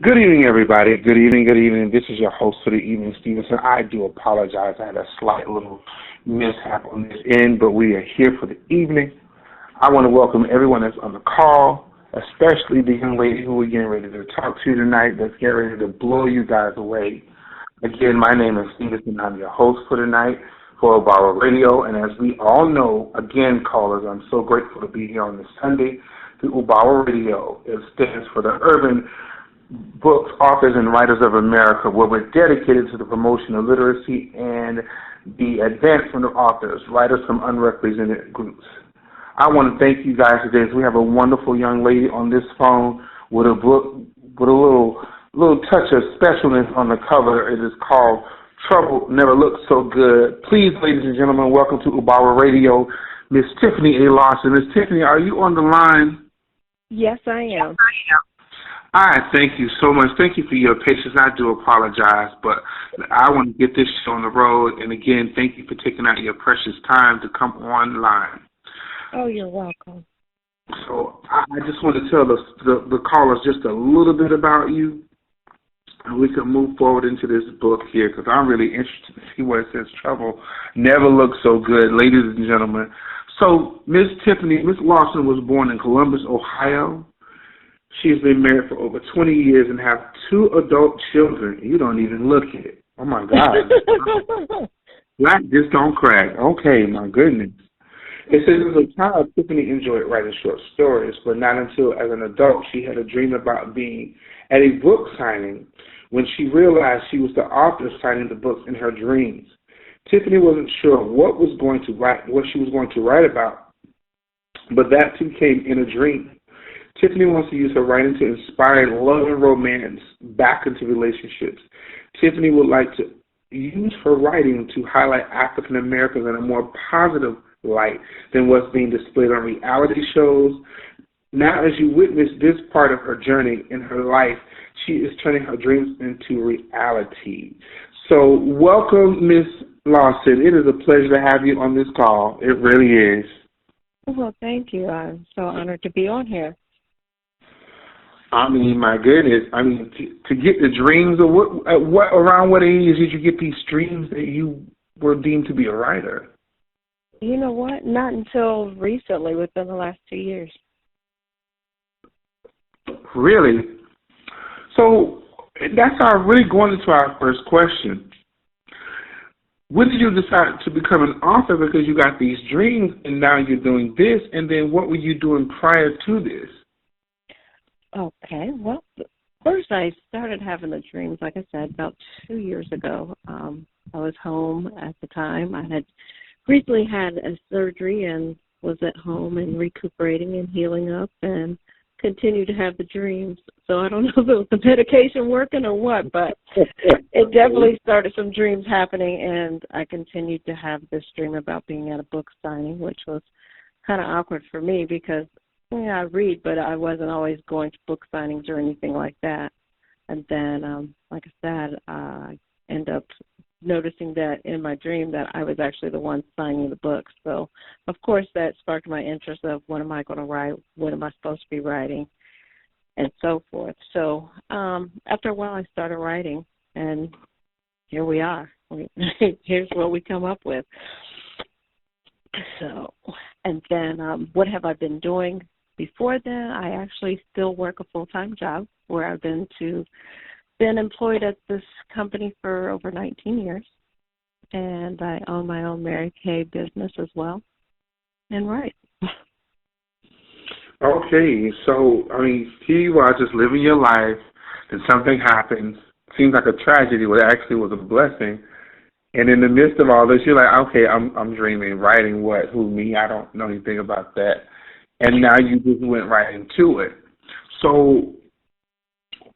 Good evening, everybody. Good evening, good evening. This is your host for the evening, Stevenson. I do apologize. I had a slight little mishap on this end, but we are here for the evening. I want to welcome everyone that's on the call, especially the young lady who we're getting ready to talk to tonight that's getting ready to blow you guys away. Again, my name is Stevenson. I'm your host for tonight for Obama Radio. And as we all know, again, callers, I'm so grateful to be here on this Sunday. The Obama Radio, it stands for the Urban Books, Authors, and Writers of America, where we're dedicated to the promotion of literacy and the advancement of authors, writers from unrepresented groups. I want to thank you guys today as we have a wonderful young lady on this phone with a book with a little touch of specialness on the cover. It is called Trouble Never Looked So Good. Please, ladies and gentlemen, welcome to Ubawa Radio, Miss Tiffany Lawson. Miss Tiffany, are you on the line? Yes, I am. All right, thank you so much. Thank you for your patience. I do apologize, but I want to get this show on the road. And again, thank you for taking out your precious time to come online. Oh, you're welcome. So I just want to tell the callers just a little bit about you, and we can move forward into this book here because I'm really interested to see where it says trouble never looks so good, ladies and gentlemen. So Miss Lawson was born in Columbus, Ohio. She's been married for over 20 years and have 2 adult children. You don't even look it. Oh, my God. Black just don't crack. Okay, my goodness. It says as a child, Tiffany enjoyed writing short stories, but not until as an adult she had a dream about being at a book signing when she realized she was the author signing the books in her dreams. Tiffany wasn't sure what she was going to write about, but that too came in a dream. Tiffany wants to use her writing to inspire love and romance back into relationships. Tiffany would like to use her writing to highlight African Americans in a more positive light than what's being displayed on reality shows. Now, as you witness this part of her journey in her life, she is turning her dreams into reality. So, welcome, Miss Lawson. It is a pleasure to have you on this call. It really is. Well, thank you. I'm so honored to be on here. I mean, my goodness. I mean, to get the dreams of around what age did you get these dreams that you were deemed to be a writer? You know what? Not until recently, within the last 2 years. Really? So that's really going into our first question. When did you decide to become an author? Because you got these dreams and now you're doing this, and then what were you doing prior to this? Okay, well, first I started having the dreams, like I said, about 2 years ago. I was home at the time. I had recently had a surgery and was at home and recuperating and healing up and continued to have the dreams. So I don't know if it was the medication working or what, but it definitely started some dreams happening, and I continued to have this dream about being at a book signing, which was kind of awkward for me because I read, but I wasn't always going to book signings or anything like that. And then, like I said, I ended up noticing that in my dream that I was actually the one signing the books. So, of course, that sparked my interest of what am I going to write, what am I supposed to be writing, and so forth. So after a while, I started writing, and here we are. Here's what we come up with. So, and then what have I been doing? Before then, I actually still work a full-time job where I've been employed at this company for over 19 years, and I own my own Mary Kay business as well, and write. Okay, so, I mean, here you are just living your life, and something happens. Seems like a tragedy, but it actually was a blessing. And in the midst of all this, you're like, okay, I'm dreaming, writing what, who, me? I don't know anything about that. And now you just went right into it. So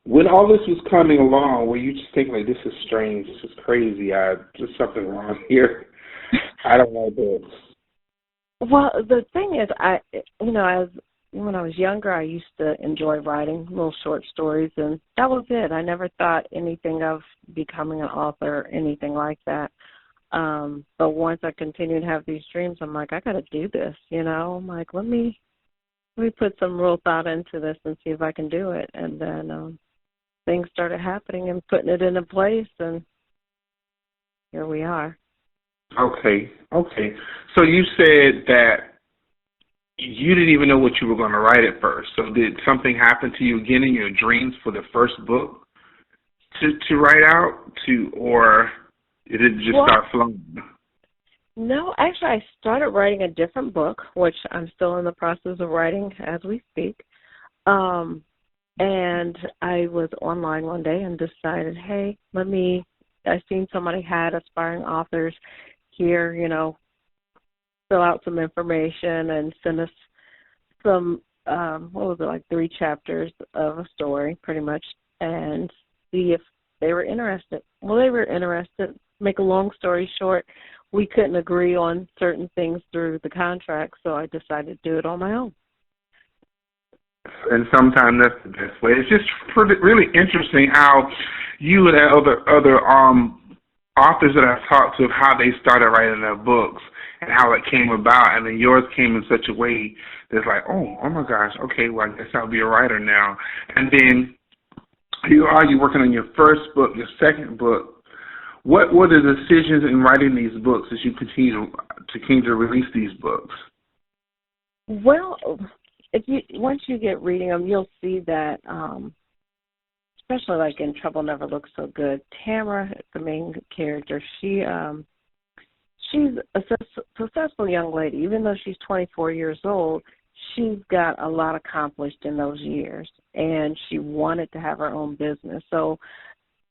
when all this was coming along, were you just thinking, like, this is strange, this is crazy, there's something wrong here? I don't know this. Well, the thing is, when I was younger, I used to enjoy writing little short stories, and that was it. I never thought anything of becoming an author or anything like that. But once I continued to have these dreams, I'm like, I got to do this, I'm like, let me put some real thought into this and see if I can do it. And then things started happening and putting it into place, and here we are. Okay. So you said that you didn't even know what you were going to write at first. So did something happen to you again in your dreams for the first book to write out or did it just start flowing? No, actually, I started writing a different book, which I'm still in the process of writing as we speak. And I was online one day and decided, hey, I seen somebody had aspiring authors here, fill out some information and send us some, 3 chapters of a story, pretty much, and see if they were interested. Well, they were interested. Make a long story short, we couldn't agree on certain things through the contract, so I decided to do it on my own. And sometimes that's the best way. It's just really interesting how you and other authors that I've talked to, how they started writing their books and how it came about, and then yours came in such a way that's like, oh my gosh, okay, well, I guess I'll be a writer now. And then you working on your first book, your second book. What were the decisions in writing these books as you continue to release these books? Well, once you get reading them, you'll see that, especially like in Trouble Never Looks So Good, Tamara, the main character, she's a successful young lady. Even though she's 24 years old, she's got a lot accomplished in those years, and she wanted to have her own business. So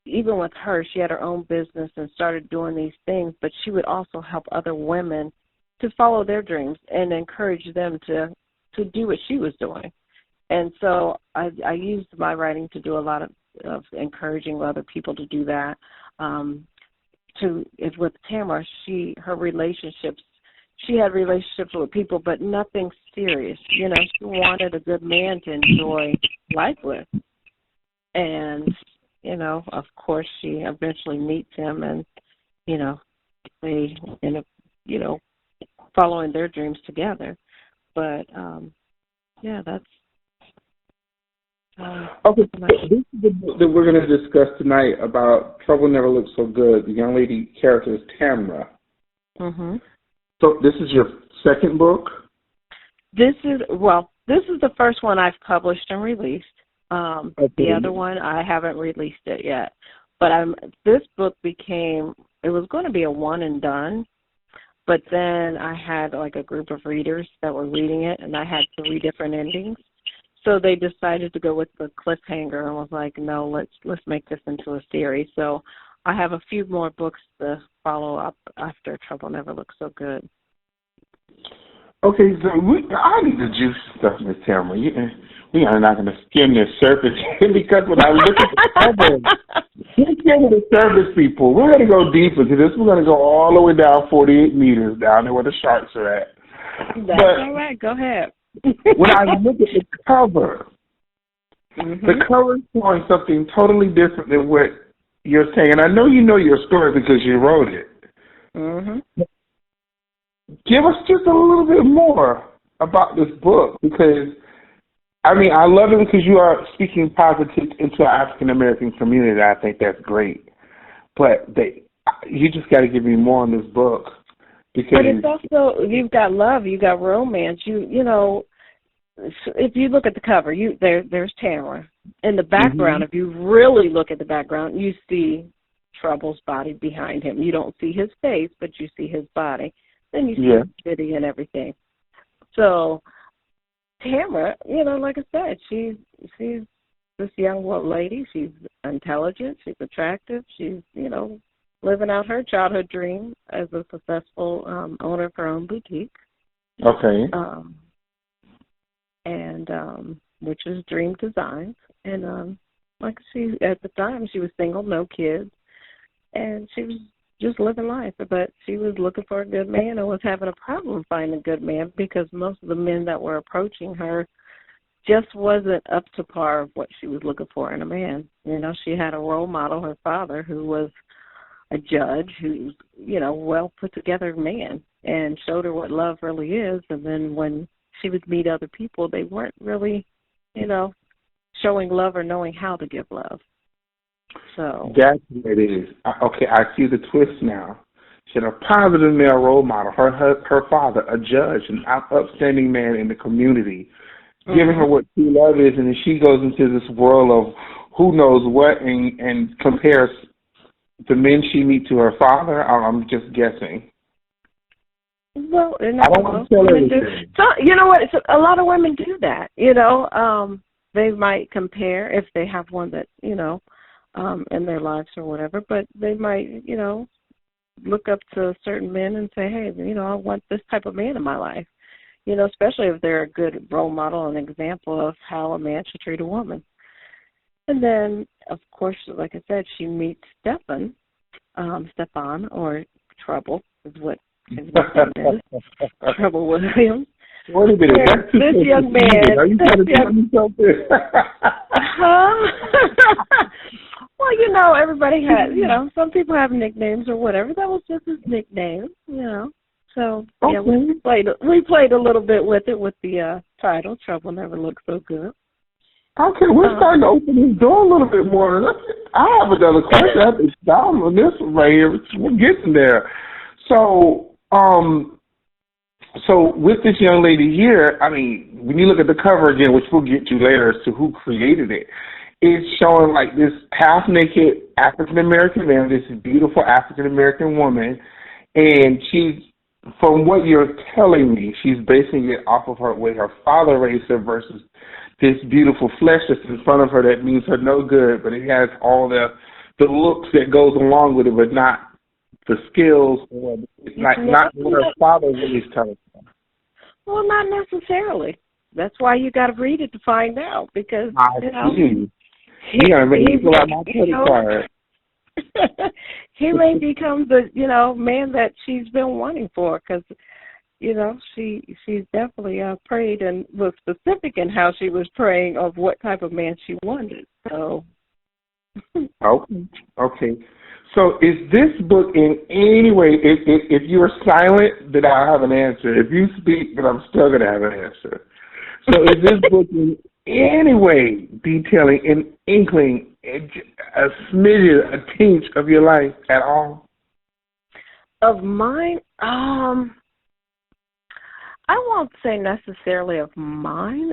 even with her, she had her own business and started doing these things, but she would also help other women to follow their dreams and encourage them to do what she was doing. And so I used my writing to do a lot of encouraging other people to do that. With Tamara, she had relationships with people, but nothing serious. She wanted a good man to enjoy life with. And, of course, she eventually meets him, and, they end up, following their dreams together. But, that's... okay, this is the book that we're going to discuss tonight about Trouble Never Looks So Good. The young lady character is Tamara. Mm-hmm. So this is your second book? This is the first one I've published and released. Okay. The other one, I haven't released it yet. But this book it was going to be a one and done, but then I had like a group of readers that were reading it, and I had 3 different endings. So they decided to go with the cliffhanger and was like, no, let's make this into a series. So I have a few more books to follow up after Trouble Never Looks So Good. Okay, so I need the juicy stuff, Miss Tamara. We are not going to skim the surface because when I look at the cover, we're skim the surface, people. We're going to go deeper into this. We're going to go all the way down 48 meters down there where the sharks are at. That's all right. Go ahead. When I look at the cover, the cover is showing something totally different than what you're saying. And I know you know your story because you wrote it. Mm-hmm. Give us just a little bit more about this book because, I love it because you are speaking positive into our African-American community. I think that's great. But you just got to give me more on this book. Because but it's also, you've got love, you've got romance. If you look at the cover, there's Tamara. In the background, if you really look at the background, you see Trouble's body behind him. You don't see his face, but you see his body. Then you see the city and everything. So Tamara, like I said, she's this young lady. She's intelligent. She's attractive. She's, living out her childhood dream as a successful owner of her own boutique. Okay. Which is Dream Designs. And at the time, she was single, no kids, and she was just living life. But she was looking for a good man and was having a problem finding a good man because most of the men that were approaching her just wasn't up to par of what she was looking for in a man. She had a role model, her father, who was a judge who's, well put together man and showed her what love really is. And then when she would meet other people, they weren't really, showing love or knowing how to give love. So That's what it is. Okay, I see the twist now. She had a positive male role model. Her father, a judge, an upstanding man in the community, giving her what true love is, and then she goes into this world of who knows what and compares the men she meets to her father. I'm just guessing. well, and I don't want to tell women do. everything. So you know what? A lot of women do that. They might compare if they have one that in their lives or whatever, but they might look up to certain men and say, hey, I want this type of man in my life. Especially if they're a good role model and example of how a man should treat a woman. And then, of course, like I said, she meets Stefan, or Trouble is what his name is, Trouble Williams. Wait a minute, that's this young man. Are you trying to tell me something? Well, everybody has, some people have nicknames or whatever. That was just his nickname, So, okay. yeah, we played a little bit with it with the title, Trouble Never Looked So Good. Okay, we're starting to open this door a little bit more. I have another question. I have to stop on this one right here. We're getting there. So with this young lady here, I mean, when you look at the cover again, which we'll get to later as to who created it, it's showing like this half-naked African-American man, this beautiful African-American woman, and she's, from what you're telling me, she's basing it off of her way her father raised her versus this beautiful flesh that's in front of her that means her no good, but it has all the looks that goes along with it, but not the skills or not what her father really telling her. Well, not necessarily. That's why you got to read it to find out, because you gotta make me pull out my credit card. He may become the man that she's been wanting for, because she's definitely prayed and was specific in how she was praying of what type of man she wanted. So okay. So is this book in any way, if you're silent, then I'll have an answer. If you speak, then I'm still going to have an answer. So is this book in any way detailing an inkling, a smidgen, a tinge of your life at all? Of mine? I won't say necessarily of mine.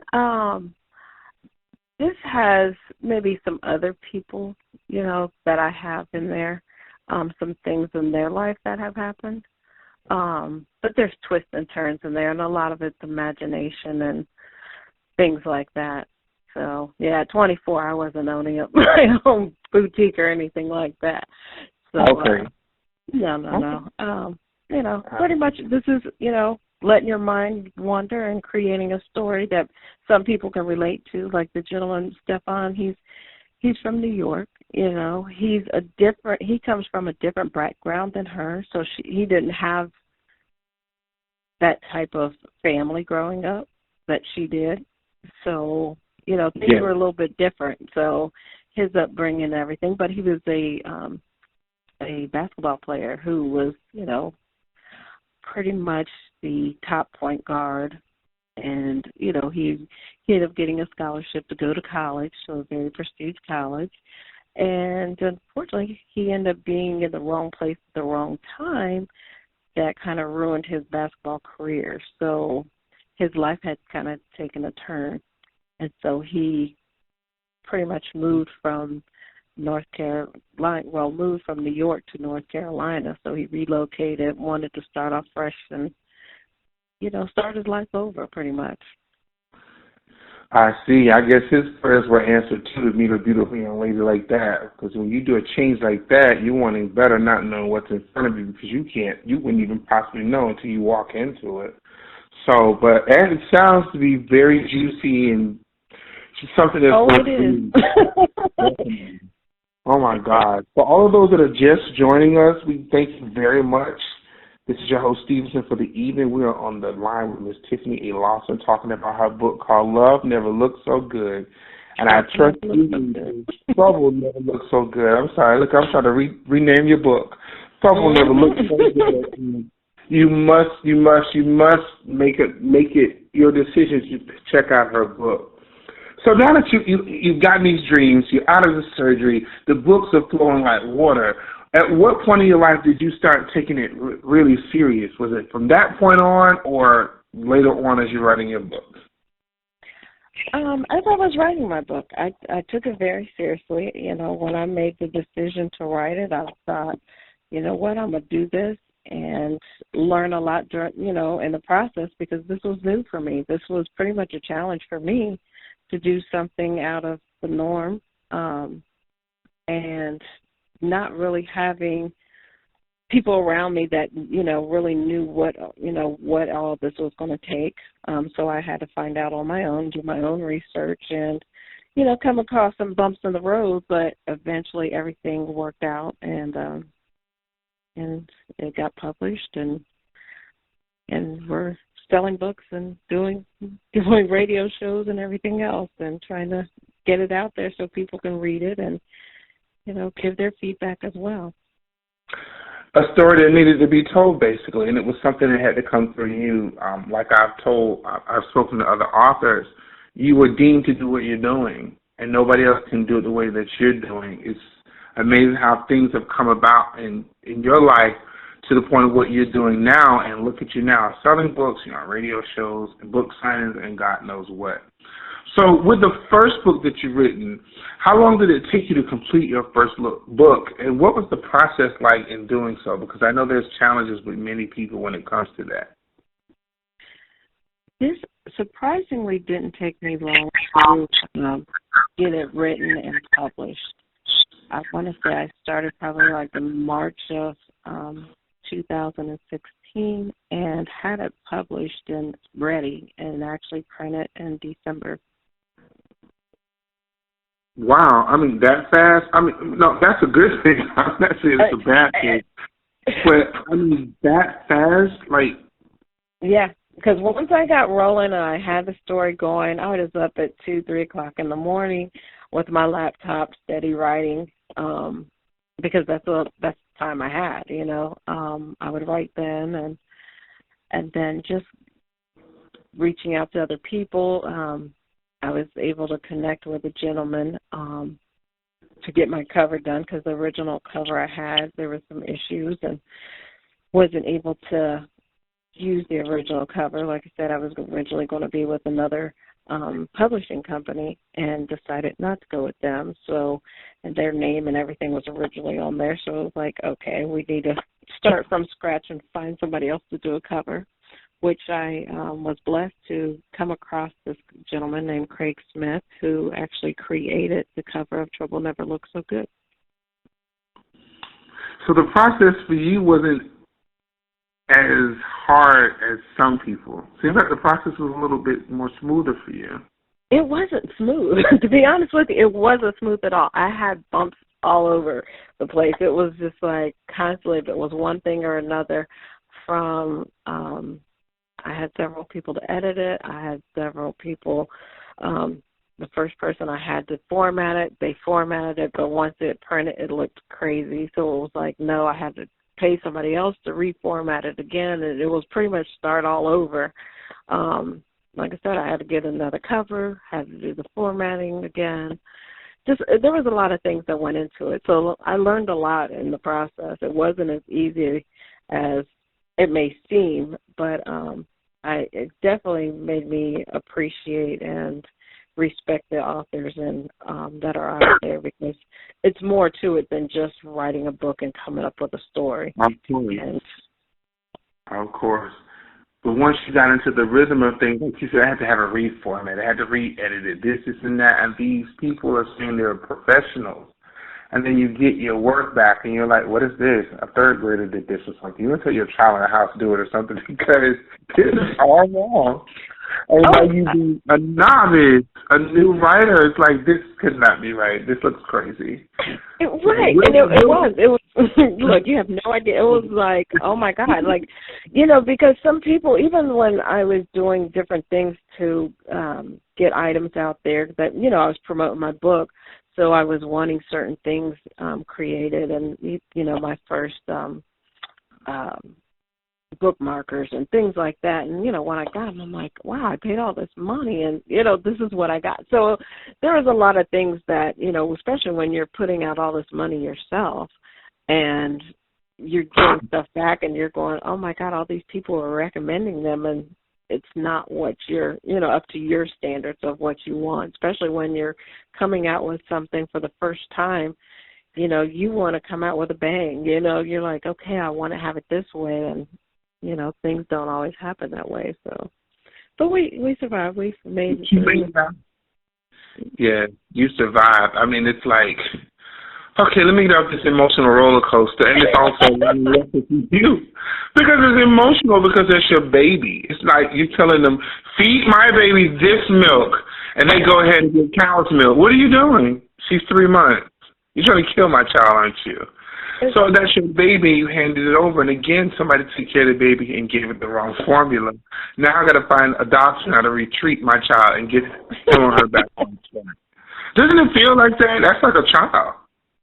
This has maybe some other people, that I have in there, some things in their life that have happened. But there's twists and turns in there, and a lot of it's imagination and things like that. So, yeah, at 24, I wasn't owning up my own boutique or anything like that. So, okay. No. Pretty much this is, letting your mind wander and creating a story that some people can relate to, like the gentleman, Stefan. He's from New York. He comes from a different background than her, so he didn't have that type of family growing up that she did. So, things were a little bit different. So his upbringing and everything, but he was a basketball player who was, pretty much the top point guard. And, he ended up getting a scholarship to go to college, so a very prestigious college. And unfortunately, he ended up being in the wrong place at the wrong time. That kind of ruined his basketball career. So his life had kind of taken a turn. And so he pretty much moved from moved from New York to North Carolina. So he relocated, wanted to start off fresh and, start his life over pretty much. I see. I guess his prayers were answered too, to meet a beautiful young lady like that. Because when you do a change like that, you're wanting better, not knowing what's in front of you, because you wouldn't even possibly know until you walk into it. So, and it sounds to be very juicy and something that's worth reading. Oh my God. For all of those that are just joining us, we thank you very much. This is your host, Stevenson, for the evening. We are on the line with Miss Tiffany Lawson talking about her book called Love Never Looked So Good. And I trust you, Trouble Never Looked So Good. I'm sorry. Look, I'm trying to rename your book. Trouble Never Looked So Good. You must make it your decision to check out her book. So now that you've gotten these dreams, you're out of the surgery, the books are flowing like water. At what point in your life did you start taking it really serious? Was it from that point on, or later on as you're writing your books? As I was writing my book, I took it very seriously. You know, when I made the decision to write it, I thought, you know what, I'm going to do this and learn a lot during, you know, in the process, because this was new for me. This was pretty much a challenge for me to do something out of the norm, and not really having people around me that, you know, really knew what all this was going to take. So I had to find out on my own, do my own research, and, you know, come across some bumps in the road, but eventually everything worked out, and it got published, and we're selling books and doing radio shows and everything else, and trying to get it out there so people can read it and, you know, give their feedback as well. A story that needed to be told, basically, and it was something that had to come through you. Like I've spoken to other authors, you were deemed to do what you're doing, and nobody else can do it the way that you're doing. It's amazing how things have come about in your life to the point of what you're doing now, and look at you now, selling books, you know, radio shows, and book signings, and God knows what. So with the first book that you've written, how long did it take you to complete your first book, and what was the process like in doing so? Because I know there's challenges with many people when it comes to that. This surprisingly didn't take me long to get it written and published. I want to say I started probably like in March of 2016 and had it published and ready and actually printed in December. Wow, I mean, that fast? I mean, no, that's a good thing. I'm not saying it's a bad thing. But, I mean, that fast? Like... Yeah, because once I got rolling and I had the story going, I was up at 2, 3 o'clock in the morning with my laptop steady writing, because that's the time I had, you know. I would write then, and then just reaching out to other people. I was able to connect with a gentleman to get my cover done, because the original cover I had, there were some issues and wasn't able to use the original cover. Like I said, I was originally going to be with another publishing company and decided not to go with them. So, and their name and everything was originally on there. So it was like, okay, we need to start from scratch and find somebody else to do a cover, which I was blessed to come across this gentleman named Craig Smith, who actually created the cover of Trouble Never Looked So Good. So the process for you wasn't as hard as some people. Seems like the process was a little bit more smoother for you. It wasn't smooth. To be honest with you, it wasn't smooth at all. I had bumps all over the place. It was just like constantly, if it was one thing or another, from I had several people to edit it. I had several people, the first person I had to format it, they formatted it, but once it printed, it looked crazy. So it was like, no, I had to pay somebody else to reformat it again, and it was pretty much start all over. Like I said, I had to get another cover, had to do the formatting again. Just there was a lot of things that went into it. So I learned a lot in the process. It wasn't as easy as it may seem, but it definitely made me appreciate and respect the authors and that are out there, because it's more to it than just writing a book and coming up with a story. Of course. But once you got into the rhythm of things, like you said, I had to have it reformatted, I had to re-edit it, this and that, and these people are saying they're professionals. And then you get your work back, and you're like, what is this? A third grader did this or something. You want to tell your child in the house to do it or something, because this is all wrong. And now you be a novice, a new writer. It's like, this could not be right. This looks crazy. Right. And it was. Look, you have no idea. It was like, oh, my God. Like, you know, because some people, even when I was doing different things to get items out there, that, you know, I was promoting my book, so I was wanting certain things created. And, you know, my first bookmarkers and things like that. And, when I got them, I'm like, wow, I paid all this money and, this is what I got. So there was a lot of things that, especially when you're putting out all this money yourself and you're getting stuff back and you're going, oh, my God, all these people are recommending them and it's not what you're, up to your standards of what you want, especially when you're coming out with something for the first time. You want to come out with a bang. You're like, okay, I want to have it this way. And, things don't always happen that way. So, but we survived. We made it through. Yeah, you survived. I mean, it's like, okay, let me get off this emotional roller coaster. And it's also you. Because it's emotional because it's your baby. It's like you're telling them, feed my baby this milk. And they go ahead and get cow's milk. What are you doing? She's 3 months. You're trying to kill my child, aren't you? So that's your baby. You handed it over. And again, somebody took care of the baby and gave it the wrong formula. Now I got to find adoption how to retreat my child and get her back on track. Doesn't it feel like that? That's like a child.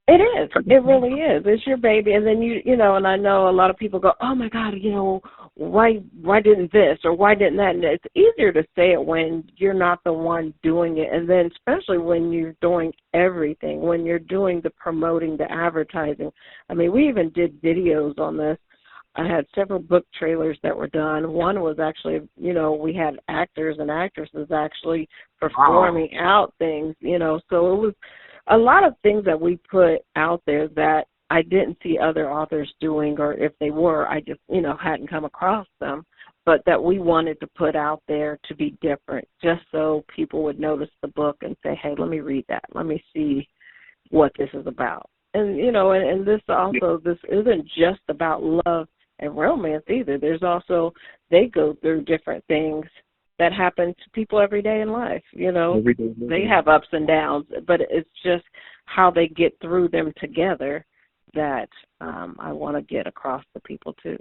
It is. It really is. It's your baby. And then, and I know a lot of people go, oh, my God, why didn't this or why didn't that? And it's easier to say it when you're not the one doing it. And then especially when you're doing everything, when you're doing the promoting, the advertising. I mean, we even did videos on this. I had several book trailers that were done. One was actually, we had actors and actresses actually performing out things, so it was a lot of things that we put out there that I didn't see other authors doing, or if they were, I just, hadn't come across them, but that we wanted to put out there to be different, just so people would notice the book and say, hey, let me read that. Let me see what this is about. And, and this also, this isn't just about love and romance either. There's also, they go through different things that happen to people every day in life. They have ups and downs, but it's just how they get through them together that I want to get across to people too.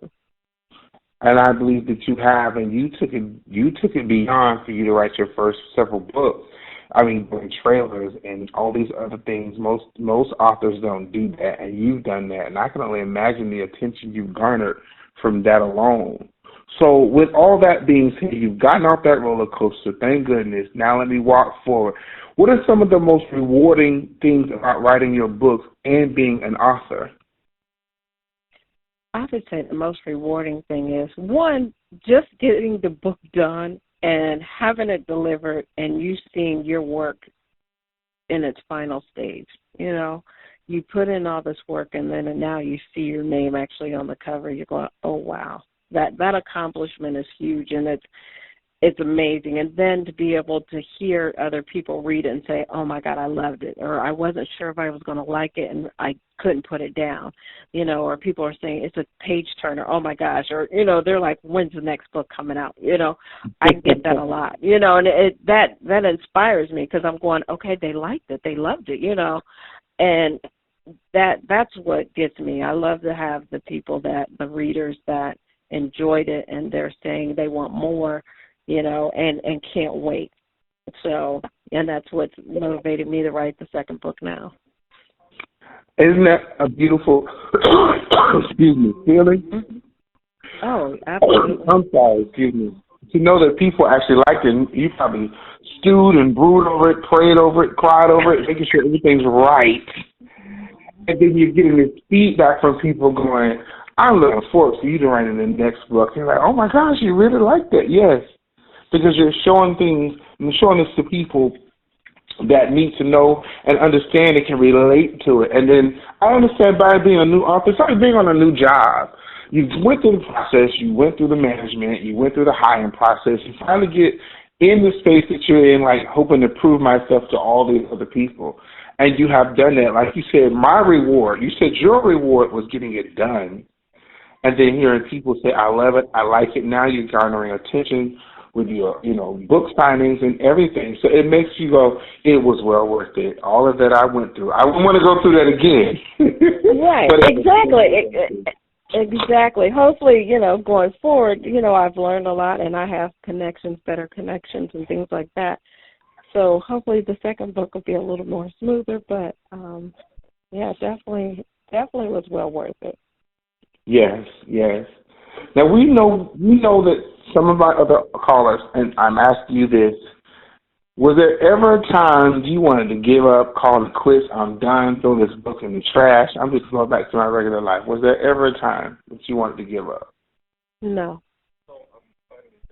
And I believe that you have, and you took it beyond for you to write your first several books. I mean, trailers and all these other things. Most authors don't do that, and you've done that. And I can only imagine the attention you've garnered from that alone. So with all that being said, you've gotten off that roller coaster, thank goodness. Now let me walk forward. What are some of the most rewarding things about writing your books and being an author? I would say the most rewarding thing is, one, just getting the book done and having it delivered and you seeing your work in its final stage. You put in all this work and now you see your name actually on the cover. You're going, oh, wow. That accomplishment is huge, and it's amazing. And then to be able to hear other people read it and say, oh, my God, I loved it, or I wasn't sure if I was going to like it and I couldn't put it down, or people are saying it's a page turner, oh, my gosh, or, they're like, when's the next book coming out? I get that a lot, and that inspires me because I'm going, okay, they liked it, they loved it, and that's what gets me. I love to have the people the readers that enjoyed it and they're saying they want more, and can't wait. So, and that's what's motivated me to write the second book now. Isn't that a beautiful, feeling? Mm-hmm. Oh, absolutely. I'm sorry, excuse me. To know that people actually liked it, you probably stewed and brewed over it, prayed over it, cried over it, making sure everything's right. And then you're getting this feedback from people going, I'm looking forward to you to write in the next book. You're like, oh my gosh, you really like that? Yes. Because you're showing things and showing this to people that need to know and understand and can relate to it. And then I understand by being a new author, it's like being on a new job. You went through the process, you went through the management, you went through the hiring process, you finally get in the space that you're in, like hoping to prove myself to all these other people. And you have done that. Like you said, my reward, you said your reward was getting it done. And then hearing people say, I love it, I like it. Now you're garnering attention with your, book signings and everything. So it makes you go, it was well worth it. All of that I went through. I wouldn't want to go through that again. Right, exactly. Exactly. Hopefully, going forward, I've learned a lot and I have better connections and things like that. So hopefully the second book will be a little more smoother, but definitely was well worth it. Yes, yes. Now we know that some of our other callers, and I'm asking you this: was there ever a time you wanted to give up, call it quits? I'm done. Throw this book in the trash. I'm just going back to my regular life. Was there ever a time that you wanted to give up? No.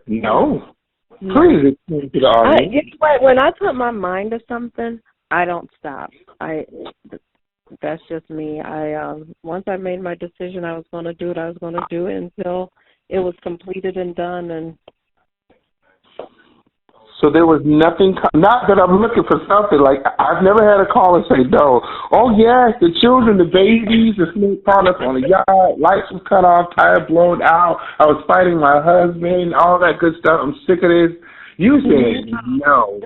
No. Please explain to the audience. When I put my mind to something, I don't stop. That's just me. Once I made my decision I was going to do it, I was going to do it until it was completed and done. And so there was nothing, not that I'm looking for something, like I've never had a caller say no. Oh yes, the children, the babies, the snake products on the yard, lights was cut off, tire blown out, I was fighting my husband, all that good stuff, I'm sick of this. You said no.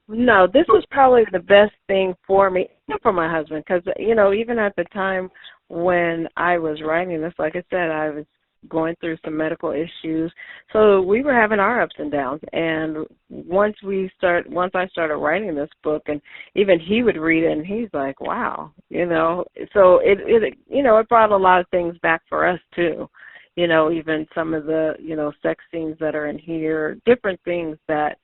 No, this was probably the best thing for me, and for my husband, because, even at the time when I was writing this, like I said, I was going through some medical issues. So we were having our ups and downs. And once I started writing this book, and even he would read it, and he's like, wow, So it brought a lot of things back for us too. Even some of the, sex scenes that are in here, different things that,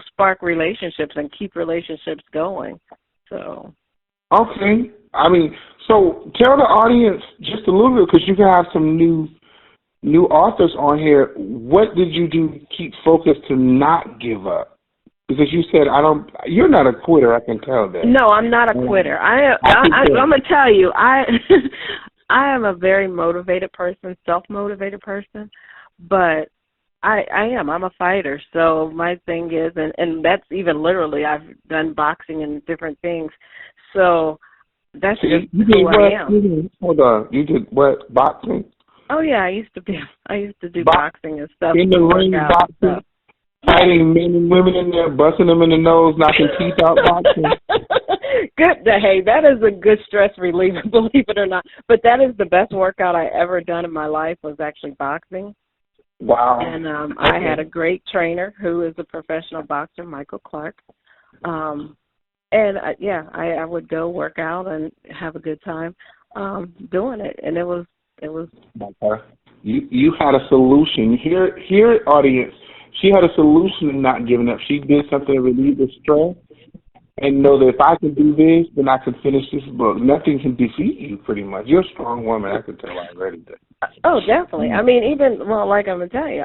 spark relationships and keep relationships going. So. Okay. So tell the audience just a little bit, because you can have some new authors on here. What did you do to keep focused to not give up? Because you said you're not a quitter, I can tell that. No, I'm not a quitter. I'm going to tell you, I am a very motivated person, self-motivated person, but I'm a fighter. So my thing is, and that's even literally, I've done boxing and different things. So that's just who I am. Hold on. You did what, boxing? Oh yeah, I used to do boxing and stuff. In the ring, boxing, fighting men and women in there, busting them in the nose, knocking teeth out, boxing. Good. Hey, that is a good stress reliever, believe it or not. But that is the best workout I ever done in my life, was actually boxing. Wow. And I had a great trainer who is a professional boxer, Michael Clark. I would go work out and have a good time doing it, and it was. You had a solution. Here, audience, she had a solution in not giving up. She did something to relieve the stress and know that if I can do this, then I can finish this book. Nothing can defeat you, pretty much. You're a strong woman. I can tell already. Oh, definitely. Like I'm going to tell you,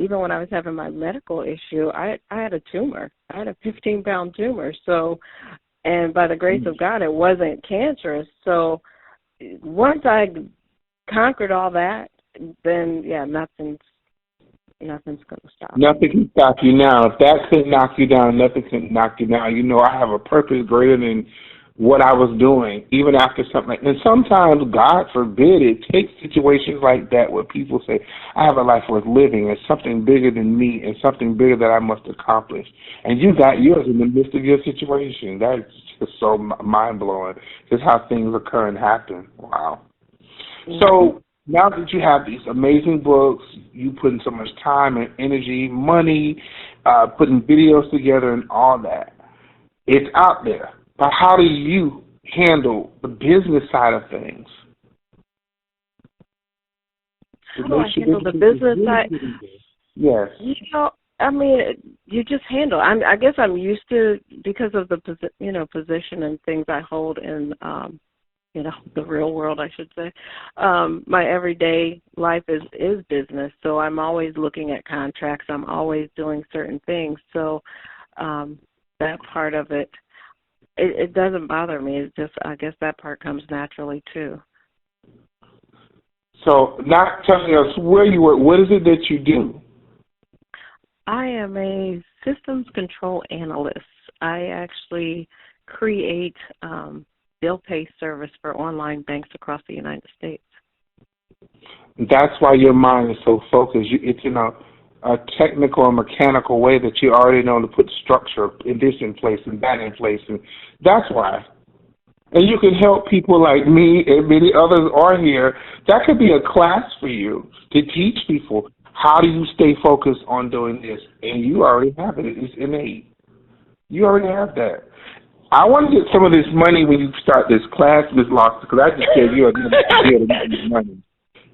even when I was having my medical issue, I had a tumor. I had a 15-pound tumor. So, and by the grace of God, it wasn't cancerous. So, once I conquered all that, then nothing's going to stop. Nothing can stop you now. If that couldn't knock you down, nothing can knock you down. I have a purpose greater than what I was doing, even after something. And sometimes, God forbid, it takes situations like that where people say, I have a life worth living, and something bigger than me, and something bigger that I must accomplish. And you got yours in the midst of your situation. That's just so mind-blowing. Just how things occur and happen. Wow. Mm-hmm. So now that you have these amazing books, you put in so much time and energy, money, putting videos together and all that, it's out there. But how do you handle the business side of things? How do I handle the business side? Yes. You just handle. I guess I'm used to, because of the position and things I hold in the real world, I should say. My everyday life is business, so I'm always looking at contracts. I'm always doing certain things. So that part of it, it doesn't bother me. It's just, I guess that part comes naturally too. So, not telling us where you work, what is it that you do? I am a systems control analyst. I actually create bill pay service for online banks across the United States. That's why your mind is so focused. It's in a technical and mechanical way that you already know to put structure in this in place and that in place, and that's why. And you can help people like me and many others are here. That could be a class for you to teach people how do you stay focused on doing this, and you already have it. It's innate. You already have that. I want to get some of this money when you start this class, Ms. Lawson, because I just gave you a deal to get this money.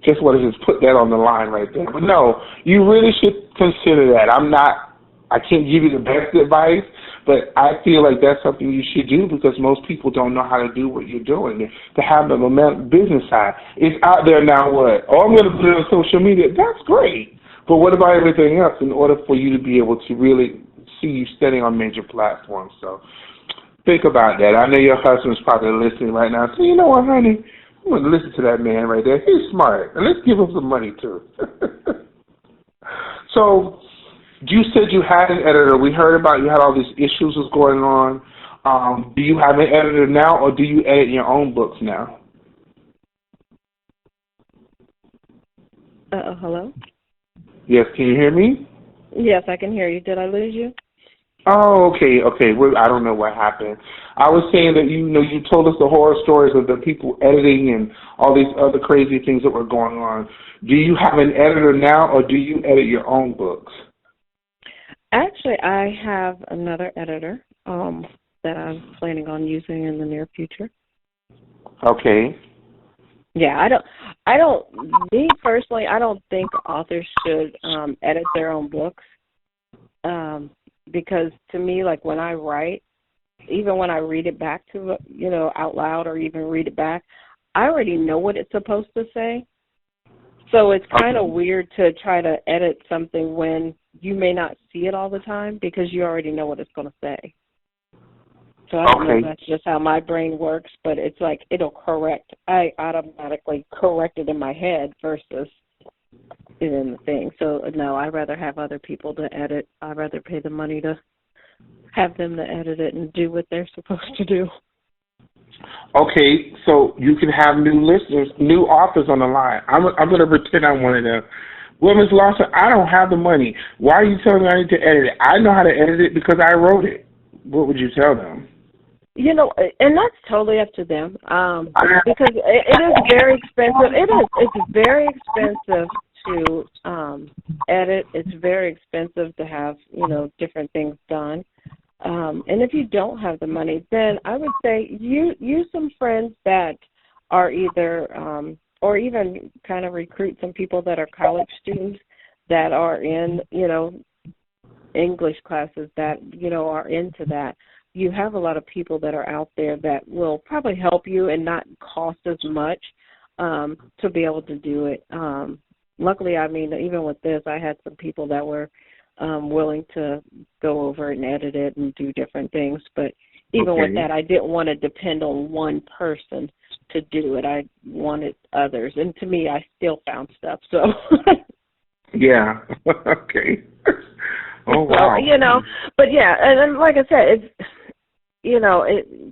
Just want to just put that on the line right there. But no, you really should consider that. I can't give you the best advice, but I feel like that's something you should do because most people don't know how to do what you're doing. To have the business side. It's out there now what? Oh, I'm going to put it on social media. That's great. But what about everything else in order for you to be able to really see you standing on major platforms? So think about that. I know your husband's probably listening right now. So you know what, honey? I'm going to listen to that man right there. He's smart. And let's give him some money, too. So you said you had an editor. We heard about you had all these issues was going on. Do you have an editor now, or do you edit your own books now? Hello? Yes, can you hear me? Yes, I can hear you. Did I lose you? Oh, okay. Well, I don't know what happened. I was saying that you told us the horror stories of the people editing and all these other crazy things that were going on. Do you have an editor now, or do you edit your own books? Actually, I have another editor that I'm planning on using in the near future. Okay. Yeah, me personally, I don't think authors should edit their own books because to me, like when I write, even when I read it back to, out loud or even read it back, I already know what it's supposed to say. So it's kind of weird to try to edit something when you may not see it all the time because you already know what it's going to say. So I don't know if that's just how my brain works, but it's like it'll correct. I automatically correct it in my head versus in the thing. So, no, I'd rather have other people to edit. I'd rather pay the money to have them to edit it and do what they're supposed to do. Okay, so you can have new listeners, new authors on the line. I'm going to pretend I'm one of them. Well, Ms. Lawson, I don't have the money. Why are you telling me I need to edit it? I know how to edit it because I wrote it. What would you tell them? And that's totally up to them because it is very expensive. It's very expensive to edit. It's very expensive to have, different things done. And if you don't have the money, then I would say use some friends that are either or even kind of recruit some people that are college students that are in, English classes that, are into that. You have a lot of people that are out there that will probably help you and not cost as much to be able to do it. Luckily, even with this, I had some people that were willing to go over and edit it and do different things. But even with that, I didn't want to depend on one person to do it. I wanted others. And to me, I still found stuff. So, yeah. Okay. Oh, wow. So, but yeah, and like I said,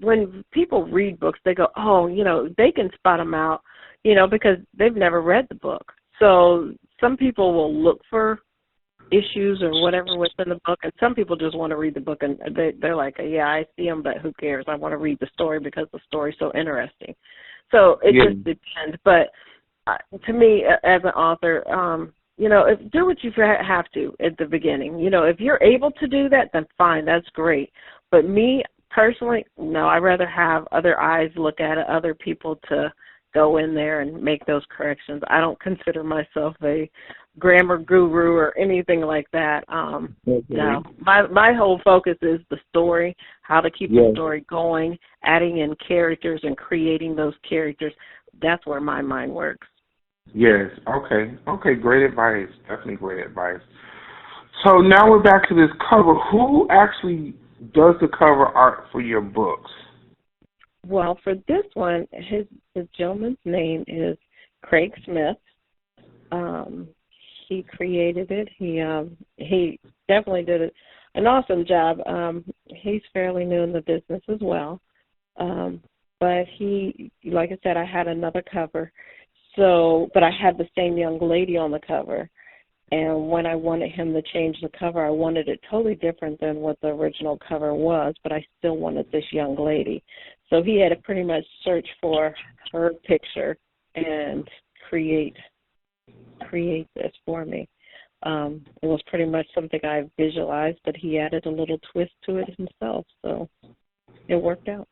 when people read books, they go, they can spot them out, because they've never read the book. So some people will look for issues or whatever within the book, and some people just want to read the book, and they're like, yeah, I see them, but who cares? I want to read the story because the story's so interesting. So it just depends. But to me, as an author, do what you have to at the beginning. If you're able to do that, then fine, that's great. But me, personally, no, I'd rather have other eyes look at it, other people to go in there and make those corrections. I don't consider myself a grammar guru or anything like that. No, my whole focus is the story, how to keep the story going, adding in characters and creating those characters. That's where my mind works. Yes. Okay. Great advice. Definitely great advice. So now we're back to this cover. Who actually does the cover art for your books? Well, for this one, the gentleman's name is Craig Smith. He created it. He definitely did an awesome job. He's fairly new in the business as well. But he, like I said, I had another cover. But I had the same young lady on the cover. And when I wanted him to change the cover, I wanted it totally different than what the original cover was, but I still wanted this young lady. So he had to pretty much search for her picture and create this for me. It was pretty much something I visualized, but he added a little twist to it himself, so it worked out.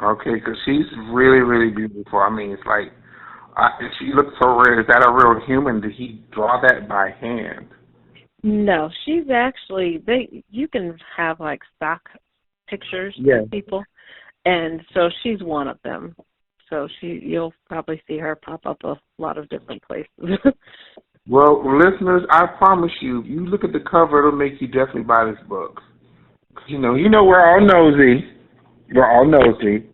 Okay, because she's really, really beautiful. It's like She looks so rare. Is that a real human? Did he draw that by hand? No, she's actually you can have like stock pictures Yes. of people, and so she's one of them. So you'll probably see her pop up a lot of different places. Well, listeners, I promise you, if you look at the cover, it'll make you definitely buy this book. You know, we're all nosy. We're all nosy.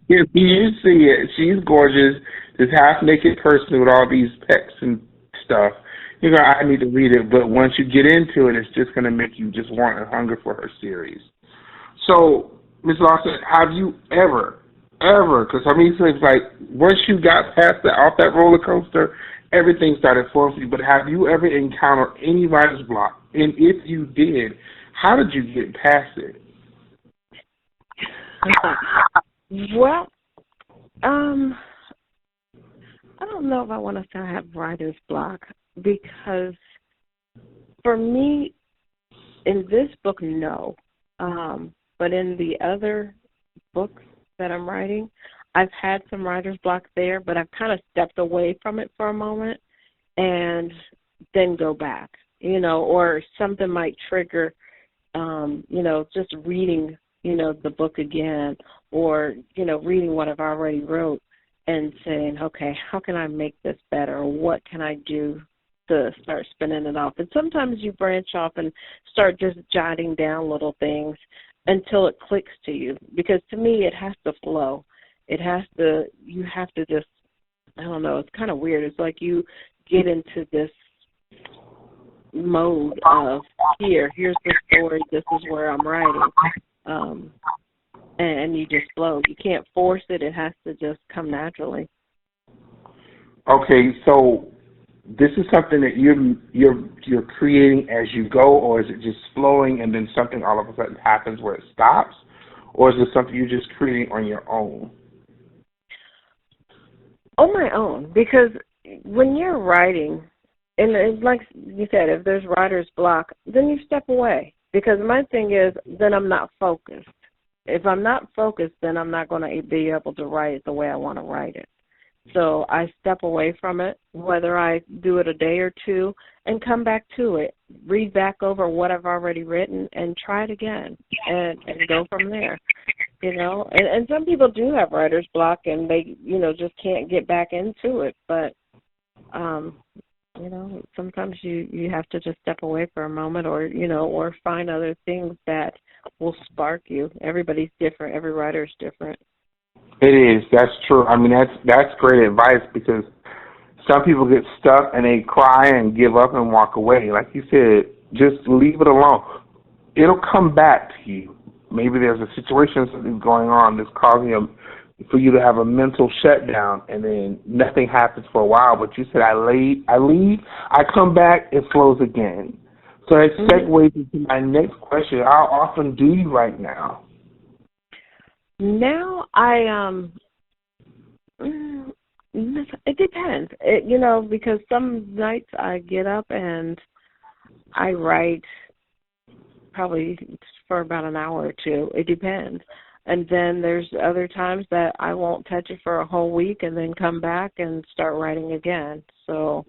If you see it, she's gorgeous. This half-naked person with all these pecs and stuff. You're going, I need to read it. But once you get into it, it's just going to make you just want and hunger for her series. So, Ms. Lawson, have you ever, because I mean, it's like once you got past off that roller coaster, everything started flowing for you. But have you ever encountered any writer's block? And if you did, how did you get past it? Well, I don't know if I want to say I have writer's block, because for me, in this book, no. But in the other books that I'm writing, I've had some writer's block there, but I've kind of stepped away from it for a moment and then go back, or something might trigger, just reading, the book again, or, reading what I've already wrote and saying, okay, how can I make this better? Or what can I do to start spinning it off? And sometimes you branch off and start just jotting down little things until it clicks to you, because to me it has to flow. You have to just, I don't know, it's kind of weird. It's like you get into this mode of, here's the story, this is where I'm writing, and you just flow. You can't force it. It has to just come naturally. Okay, so this is something that you're creating as you go, or is it just flowing and then something all of a sudden happens where it stops, or is it something you're just creating on your own? On my own, because when you're writing, and like you said, if there's writer's block, then you step away, because my thing is, then I'm not focused. If I'm not focused, then I'm not going to be able to write it the way I want to write it. So I step away from it, whether I do it a day or two, and come back to it, read back over what I've already written, and try it again, and go from there. And some people do have writer's block, and they, just can't get back into it. But, sometimes you have to just step away for a moment, or find other things that will spark you. Everybody's different. Every writer's different. It is. That's true. I mean, that's great advice, because some people get stuck and they cry and give up and walk away. Like you said, just leave it alone. It'll come back to you. Maybe there's a situation, something going on that's causing for you to have a mental shutdown, and then nothing happens for a while. But you said, I leave, I come back, it flows again. So that segues into my next question. How often do you write now? Now it depends. Because some nights I get up and I write probably for about an hour or two. It depends. And then there's other times that I won't touch it for a whole week and then come back and start writing again. So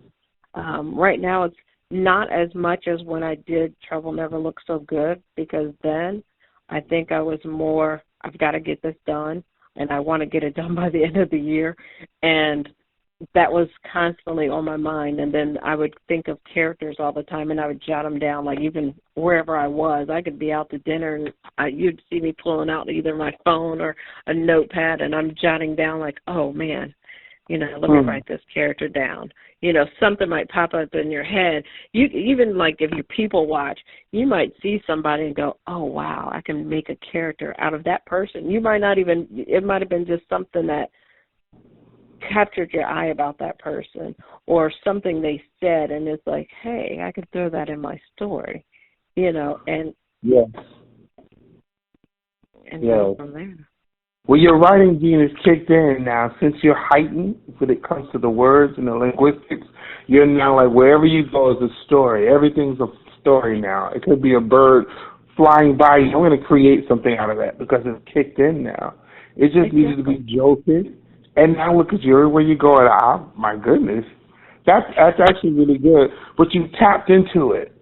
right now it's not as much as when I did Trouble Never Looked So Good, because then I think I was more, I've got to get this done, and I want to get it done by the end of the year. And that was constantly on my mind. And then I would think of characters all the time, and I would jot them down, like even wherever I was. I could be out to dinner, and you'd see me pulling out either my phone or a notepad, and I'm jotting down like, oh, man, let me write this character down. Something might pop up in your head. You even, like, if you people watch, you might see somebody and go, oh, wow, I can make a character out of that person. You might not even, it might have been just something that captured your eye about that person, or something they said, and it's like, hey, I could throw that in my story, and yes. And go from there. Well, your writing gene is kicked in now. Since you're heightened when it comes to the words and the linguistics, you're now like, wherever you go is a story. Everything's a story now. It could be a bird flying by you. I'm going to create something out of that because it's kicked in now. It just needed to be jolted And now look at you everywhere you go, and my goodness, that's actually really good. But you tapped into it,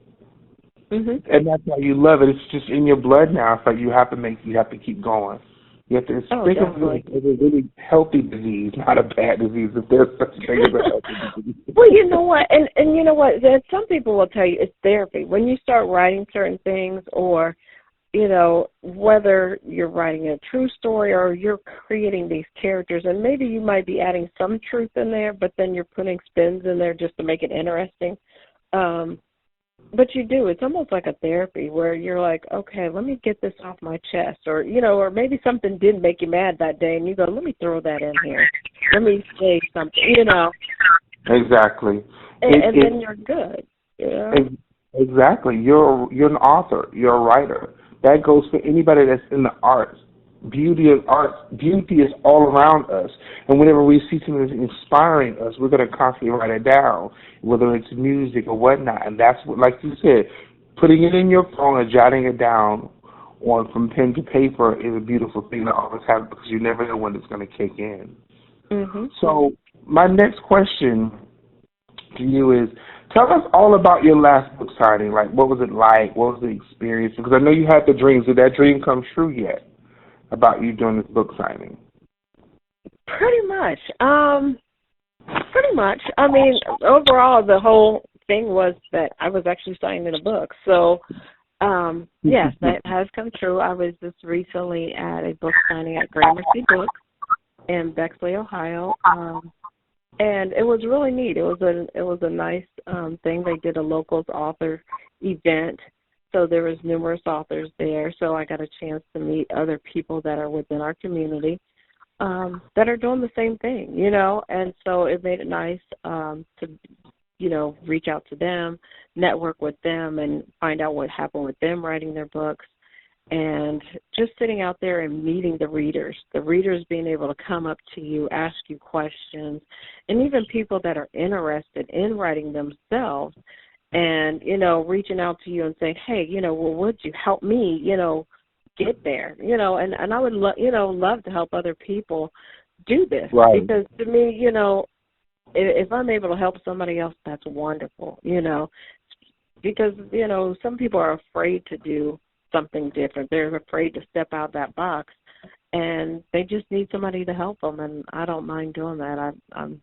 and that's why you love it. It's just in your blood now. It's like you have to keep going. You have to think of it as a really healthy disease, not a bad disease. If there's such a thing as a healthy disease. Well, you know what, and you know what, some people will tell you it's therapy when you start writing certain things, or you know, whether you're writing a true story or you're creating these characters, and maybe you might be adding some truth in there, but then you're putting spins in there just to make it interesting. But you do. It's almost like a therapy where you're like, okay, let me get this off my chest. Or, you know, or maybe something did make you mad that day, and you go, let me throw that in here. Let me say something, you know. Exactly. And then you're good. You know? Exactly. You're an author. You're a writer. That goes for anybody that's in the arts. Beauty is all around us. And whenever we see something that's inspiring us, we're going to constantly write it down, whether it's music or whatnot. And that's what, like you said, putting it in your phone or jotting it down from pen to paper is a beautiful thing to always have, because you never know when it's going to kick in. Mm-hmm. So my next question to you is, tell us all about your last book signing. Like, what was it like? What was the experience? Because I know you had the dreams. Did that dream come true yet about you doing this book signing? Pretty much. Pretty much. I mean, overall, the whole thing was that I was actually signing a book. So, yes, that has come true. I was just recently at a book signing at Gramercy Books in Bexley, Ohio. And it was really neat. It was a nice thing. They did a locals author event, so there was numerous authors there. So I got a chance to meet other people that are within our community that are doing the same thing, you know. And so it made it nice to, you know, reach out to them, network with them, and find out what happened with them writing their books. And just sitting out there and meeting the readers being able to come up to you, ask you questions, and even people that are interested in writing themselves and, you know, reaching out to you and saying, hey, you know, well, would you help me, you know, get there, you know, and I would, love to help other people do this. Right. Because to me, you know, if I'm able to help somebody else, that's wonderful, you know, because, you know, some people are afraid to do something different. They're afraid to step out that box, and they just need somebody to help them, and I don't mind doing that. I'm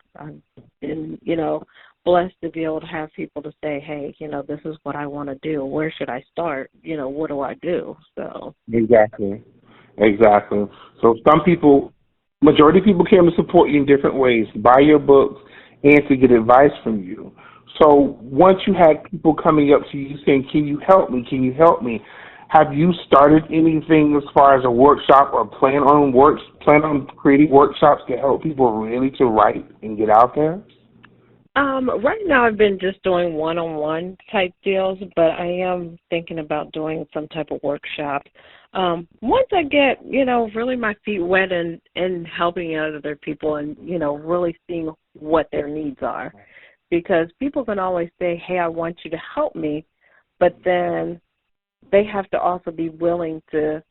been, you know, blessed to be able to have people to say, hey, you know, this is what I want to do. Where should I start? You know, what do I do? So Exactly. So some people, majority of people came to support you in different ways, to buy your books and to get advice from you. So once you had people coming up to you saying, can you help me? Can you help me? Have you started anything as far as a workshop, or plan on creating workshops to help people really to write and get out there? Right now I've been just doing one-on-one type deals, but I am thinking about doing some type of workshop. Once I get, you know, really my feet wet and helping other people and, you know, really seeing what their needs are. Because people can always say, hey, I want you to help me, but then they have to also be willing to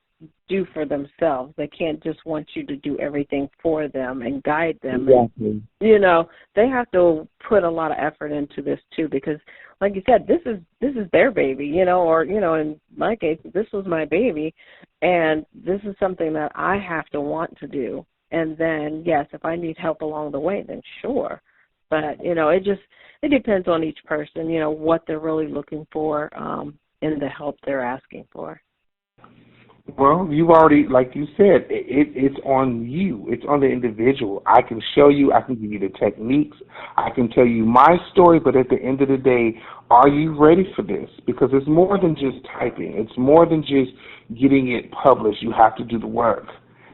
do for themselves. They can't just want you to do everything for them and guide them. Exactly. And, you know, they have to put a lot of effort into this too, because like you said, this is their baby, you know, or, you know, in my case, this was my baby, and this is something that I have to want to do. And then, yes, if I need help along the way, then sure. But, you know, it depends on each person, you know, what they're really looking for in the help they're asking for. Well, you've already, like you said, it's on you. It's on the individual. I can show you. I can give you the techniques. I can tell you my story, but at the end of the day, are you ready for this? Because it's more than just typing. It's more than just getting it published. You have to do the work.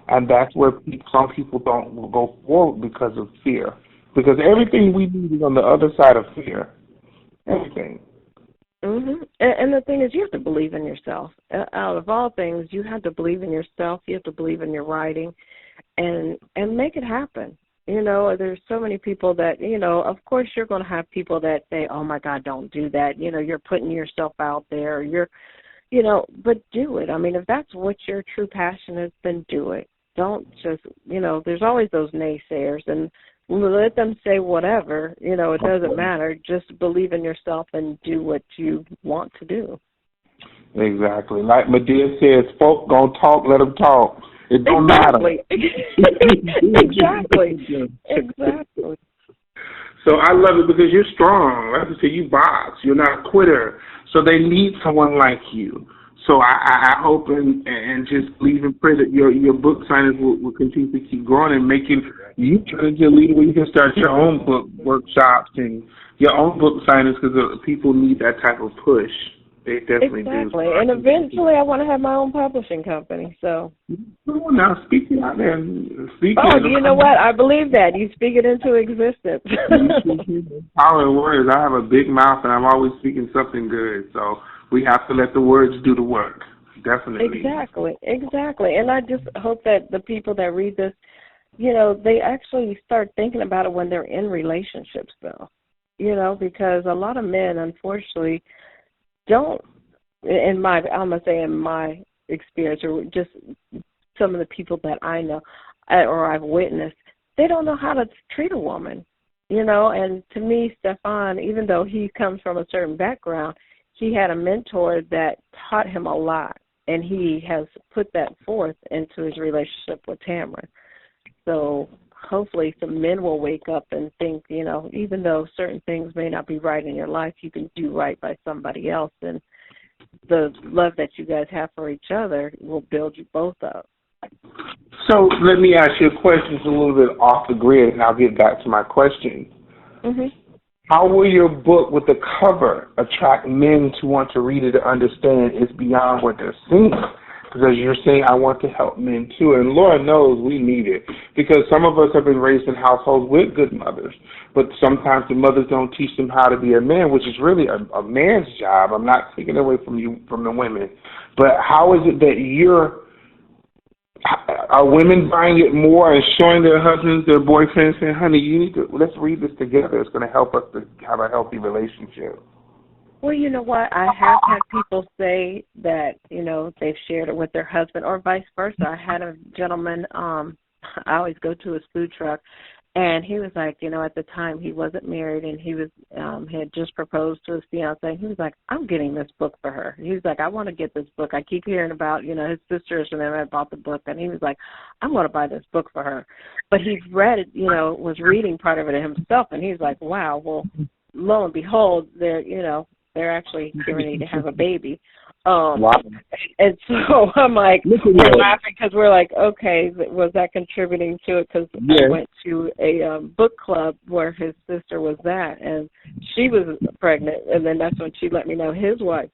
And that's where some people don't go forward because of fear. Because everything we need is on the other side of fear. Everything. Mm-hmm. And the thing is, you have to believe in yourself. Out of all things, you have to believe in yourself. You have to believe in your writing, and make it happen. You know, there's so many people that, you know, of course you're going to have people that say, oh, my God, don't do that. You know, you're putting yourself out there. You know, but do it. I mean, if that's what your true passion is, then do it. don't just, there's always those naysayers, and let them say whatever, it doesn't matter. Just believe in yourself and do what you want to do. Exactly. Like Medea says, folk gonna talk, let them talk. It don't matter. Exactly. So I love it because you're strong. Like I said, you box. You're not a quitter. So they need someone like you. So I hope and just believe and pray that your book signings will continue to keep growing and making you turn into a leader where you can start your own book workshops and your own book signings, because people need that type of push. They definitely do. Exactly. And eventually I want to have my own publishing company. So. Oh, now speaking out there. You know what? I believe that. You speak it into existence. Power of words. I have a big mouth and I'm always speaking something good. So we have to let the words do the work. Definitely. Exactly. And I just hope that the people that read this, they actually start thinking about it when they're in relationships, though. Because a lot of men, unfortunately, don't, I'm going to say in my experience, or just some of the people that I know or I've witnessed, they don't know how to treat a woman, and to me, Stefan, even though he comes from a certain background, he had a mentor that taught him a lot, and he has put that forth into his relationship with Tamara. So hopefully some men will wake up and think, even though certain things may not be right in your life, you can do right by somebody else. And the love that you guys have for each other will build you both up. So let me ask you a question a little bit off the grid, and I'll get back to my question. Mm-hmm. How will your book with the cover attract men to want to read it to understand it's beyond what they're seeing? Because you're saying, I want to help men too. And Lord knows we need it. Because some of us have been raised in households with good mothers. But sometimes the mothers don't teach them how to be a man, which is really a man's job. I'm not taking away from you, from the women. But how is it that are women buying it more and showing their husbands, their boyfriends, saying, honey, you need to, let's read this together. It's going to help us to have a healthy relationship. Well, you know what? I have had people say that, they've shared it with their husband or vice versa. I had a gentleman, I always go to his food truck, and he was like, at the time he wasn't married, and he was had just proposed to his fiancée. He was like, I'm getting this book for her. He was like, I want to get this book. I keep hearing about, his sisters and them had bought the book, and he was like, I'm going to buy this book for her. But he read it, was reading part of it himself, and he's like, wow, well, lo and behold, they're actually getting ready to have a baby. Wow. And so I'm like, we're laughing because we're like, okay, was that contributing to it? Because I went to a book club where his sister was at, and she was pregnant, and then that's when she let me know his wife,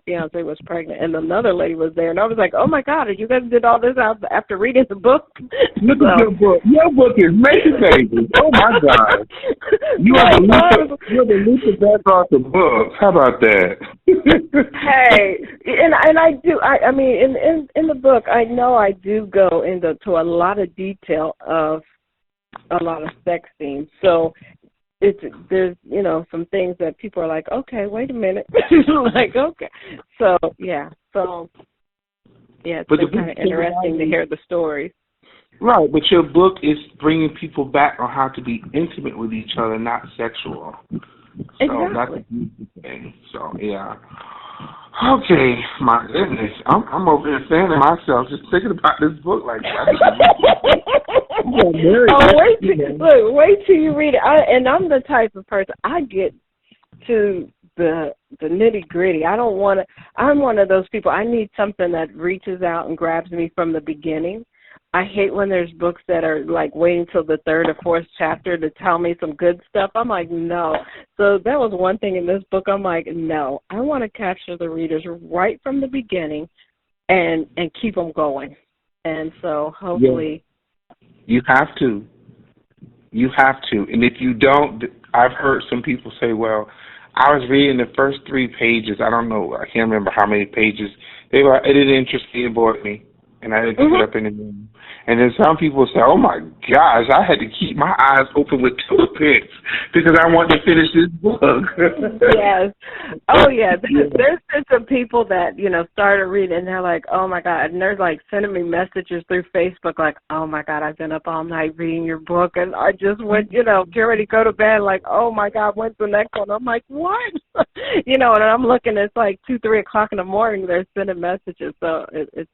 fiance was pregnant, and another lady was there, and I was like, oh my God, you guys did all this after reading the book? Look at your book. Your book is making babies. Oh my God. You're the Luther Vandross of books. How about that? Hey. And I do. I mean, in the book, I know I do go into a lot of detail of a lot of sex scenes. So there's some things that people are like, okay, wait a minute, like okay, so yeah, it's been kind of interesting to hear the stories. Right, but your book is bringing people back on how to be intimate with each other, not sexual. So exactly. That's a beautiful thing. So yeah. Okay, my goodness, I'm over here fanning myself just thinking about this book like that. Wait till you read it. And I'm the type of person, I get to the nitty gritty. I don't want to. I'm one of those people. I need something that reaches out and grabs me from the beginning. I hate when there's books that are like waiting till the third or fourth chapter to tell me some good stuff. I'm like, no. So that was one thing in this book. I'm like, no. I want to capture the readers right from the beginning and keep them going. And so hopefully. You have to. You have to. And if you don't, I've heard some people say, well, I was reading the first 3 pages. I don't know. I can't remember how many pages. They were, it didn't interest me. It bored me. and I didn't pick it up anymore. And then some people say, "Oh my gosh, I had to keep my eyes open with toothpicks because I wanted to finish this book." Yes. Oh yeah. There's been some people that started reading, and they're like, "Oh my God," and they're like sending me messages through Facebook, like, "Oh my God, I've been up all night reading your book, and I just went, get ready to go to bed. Like, oh my God, when's the next one?" I'm like, "What?" And I'm looking. It's like 2, 3 o'clock in the morning. They're sending messages, so it's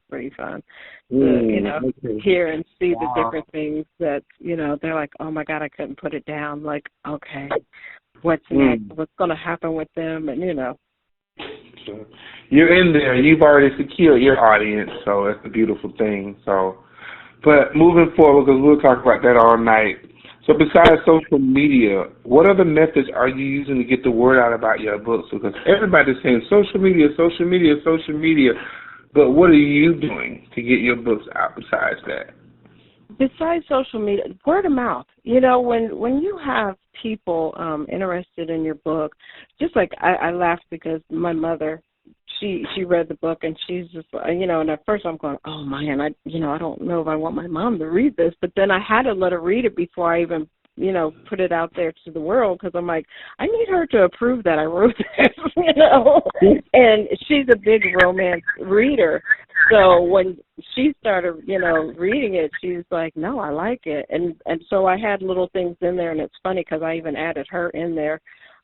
pretty fun to hear and see the different things that they're like, "Oh my God, I couldn't put it down." Like, okay, what's next? What's going to happen with them? And So you're in there. You've already secured your audience, so it's a beautiful thing. So, but moving forward, because we'll talk about that all night. So besides social media, what other methods are you using to get the word out about your books? Because everybody's saying social media, social media, social media. But what are you doing to get your books out besides that? Besides social media, word of mouth. When you have people interested in your book, just like I laughed because my mother, she read the book and she's just, and at first I'm going, oh man, I don't know if I want my mom to read this, but then I had to let her read it before I even put it out there to the world, because I'm like, I need her to approve that I wrote this, And she's a big romance reader. So when she started, reading it, she's like, no, I like it. And so I had little things in there, and it's funny because I even added her in there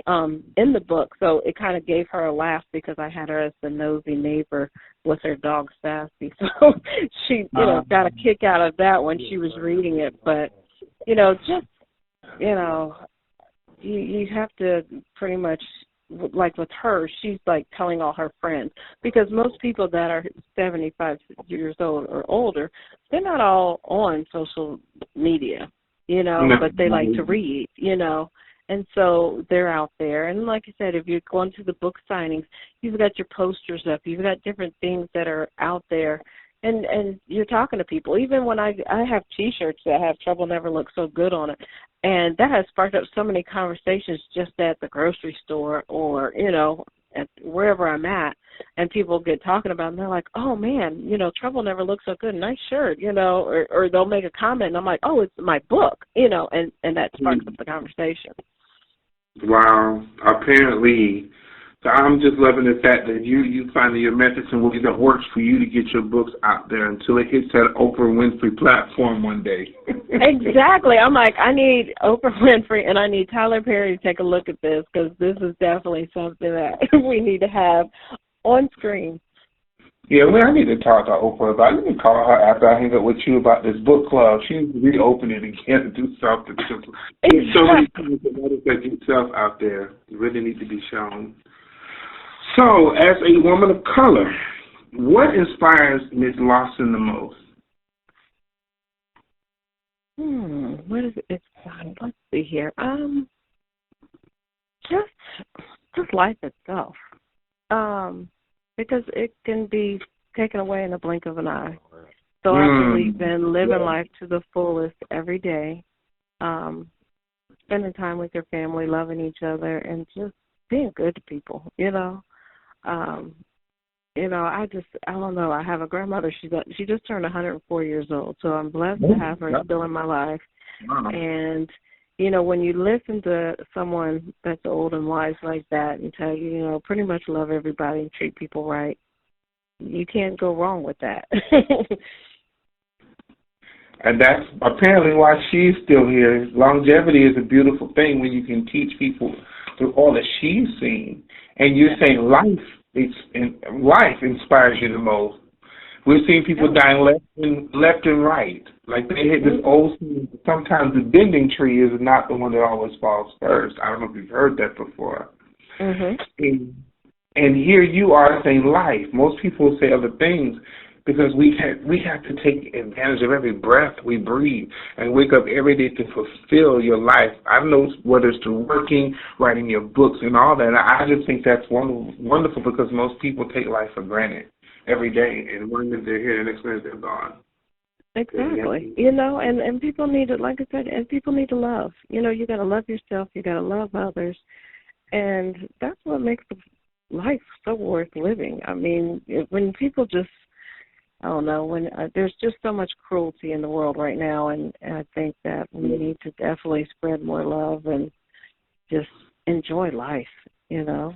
in the book. So it kind of gave her a laugh because I had her as the nosy neighbor with her dog Sassy. So she, got a kick out of that when she was reading it. But, just you have to pretty much, like with her, she's like telling all her friends, because most people that are 75 years old or older, they're not all on social media, but they like to read, and so they're out there. And like I said, if you're going to the book signings, you've got your posters up, you've got different things that are out there. And you're talking to people. Even when I have T-shirts that have "Trouble Never Looks So Good" on it, and that has sparked up so many conversations just at the grocery store or, at wherever I'm at, and people get talking about it, and they're like, oh, man, "Trouble Never Looks So Good, nice shirt," or they'll make a comment, and I'm like, oh, it's my book, and that sparks up the conversation. Wow. Apparently, so I'm just loving the fact that you finding your methods and ways that works for you to get your books out there until it hits that Oprah Winfrey platform one day. Exactly. I'm like, I need Oprah Winfrey and I need Tyler Perry to take a look at this, because this is definitely something that we need to have on screen. Yeah, I need to talk to Oprah about it. I need to call her after I hang up with you about this book club. She needs to reopen it again and do something. There's so many things that yourself out there. You really need to be shown. So, as a woman of color, what inspires Ms. Lawson the most? What is it? Let's see here. Just life itself. Because it can be taken away in a blink of an eye. So I believe in living life to the fullest every day, spending time with your family, loving each other, and just being good to people, I don't know. I have a grandmother. She just turned 104 years old, so I'm blessed to have her still in my life. Wow. And when you listen to someone that's old and wise like that and tell you, pretty much love everybody and treat people right, you can't go wrong with that. And that's apparently why she's still here. Longevity is a beautiful thing when you can teach people through all that she's seen. And you're saying life inspires you the most. We're seeing people dying left and right. Like they hit this old saying, sometimes the bending tree is not the one that always falls first. I don't know if you've heard that before. Mm-hmm. And here you are saying life. Most people say other things because we have to take advantage of every breath we breathe and wake up every day to fulfill your life. I don't know whether it's through working, writing your books, and all that. I just think that's wonderful because most people take life for granted every day, and one minute they're here, the next minute they're gone. Exactly. And people need to, like I said, and people need to love. You got to love yourself. You got to love others. And that's what makes life so worth living. I mean, when people just, I don't know, when there's just so much cruelty in the world right now, and I think that we need to definitely spread more love and just enjoy life, you know.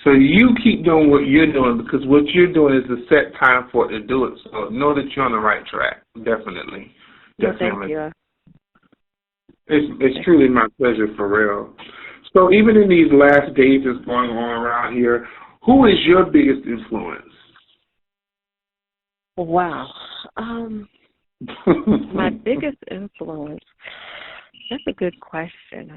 So you keep doing what you're doing, because what you're doing is a set time for it to do it. So know that you're on the right track. Definitely. Well, thank you. It's truly my pleasure, for real. So even in these last days that's going on around here, who is your biggest influence? Wow. My biggest influence, that's a good question.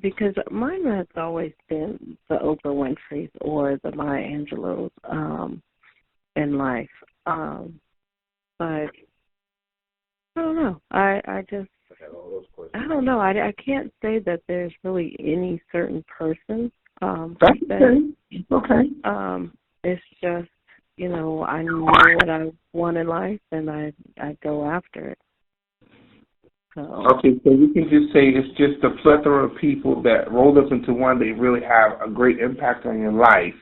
Because mine has always been the Oprah Winfrey's or the Maya Angelou's in life. But I don't know. I don't know. I can't say that there's really any certain person. That's okay. It's just, you know, I know what I want in life, and I go after it. So. Okay, so you can just say it's just a plethora of people that rolled up into one. They really have a great impact on your life,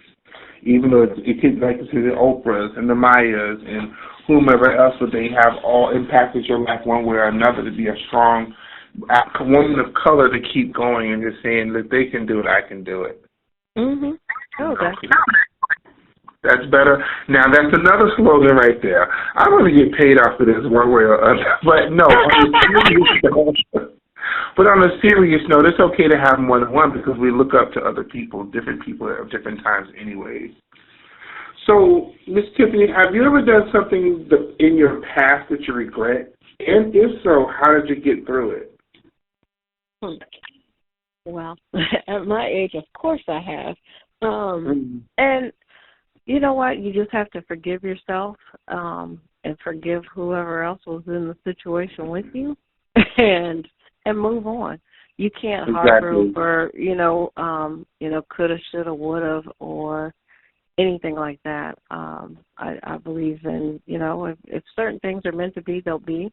even though it could, like you said, the Oprahs and the Mayas and whomever else, but they have all impacted your life one way or another to be a strong woman of color to keep going and just saying that they can do it, I can do it. Mhm. Oh, definitely. That's better. Now, that's another slogan right there. I'm going to get paid off of this one way or other. But no, on a serious note, it's okay to have more than one, because we look up to other people, different people at different times anyways. So, Miss Tiffany, have you ever done something in your past that you regret? And if so, how did you get through it? Well, at my age, of course I have. And you know what? You just have to forgive yourself and forgive whoever else was in the situation with you, and move on. You can't harbor over, coulda, shoulda, woulda, or anything like that. I believe in, if certain things are meant to be, they'll be.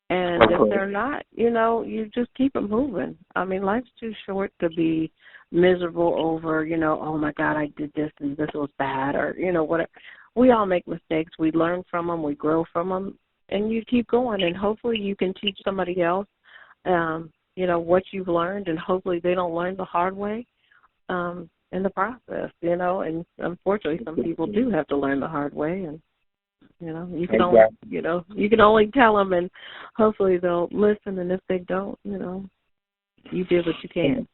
And if they're not, you just keep it moving. I mean, life's too short to be miserable over, oh, my God, I did this and this was bad, or, whatever. We all make mistakes. We learn from them. We grow from them. And you keep going. And hopefully you can teach somebody else, what you've learned, and hopefully they don't learn the hard way in the process, And unfortunately, some people do have to learn the hard way, and you can only, you can only tell them, and hopefully they'll listen. And if they don't, you did what you can.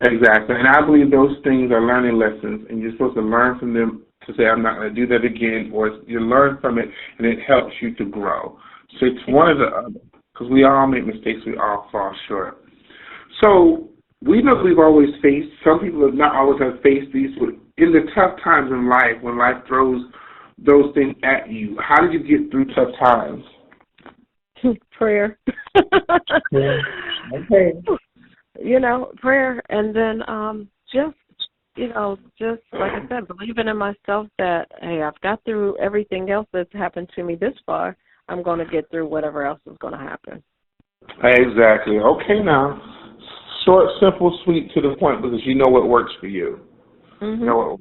Exactly, and I believe those things are learning lessons, and you're supposed to learn from them to say, I'm not going to do that again, or you learn from it, and it helps you to grow. So it's one or the other, because we all make mistakes, we all fall short. So we know we've always faced, some people have not always have faced these, but in the tough times in life, when life throws those things at you, how did you get through tough times? Prayer. Okay. Prayer, and then just like I said, believing in myself that, hey, I've got through everything else that's happened to me this far. I'm going to get through whatever else is going to happen. Exactly. Okay, now, short, simple, sweet, to the point, because you know what works for you. Mm-hmm.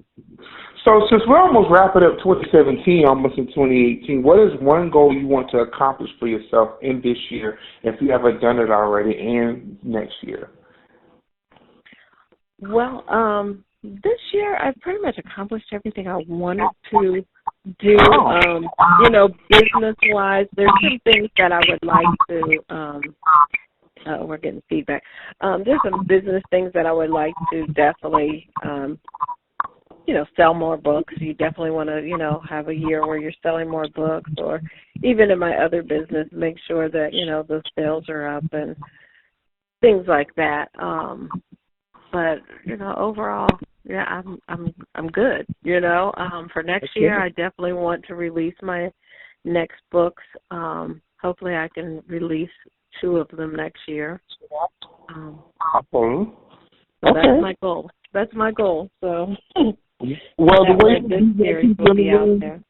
So since we're almost wrapping up 2017, almost in 2018, what is one goal you want to accomplish for yourself in this year, if you haven't done it already, and next year? Well, this year I've pretty much accomplished everything I wanted to do, business-wise. There's some things that I would like to, we're getting feedback. There's some business things that I would like to definitely, sell more books. You definitely want to, have a year where you're selling more books, or even in my other business, make sure that, the sales are up and things like that. But, overall, yeah, I'm good, For next year, I definitely want to release my next books. Hopefully I can release 2 of them next year. So that's my goal. That's my goal. So well, the way this series will be out there.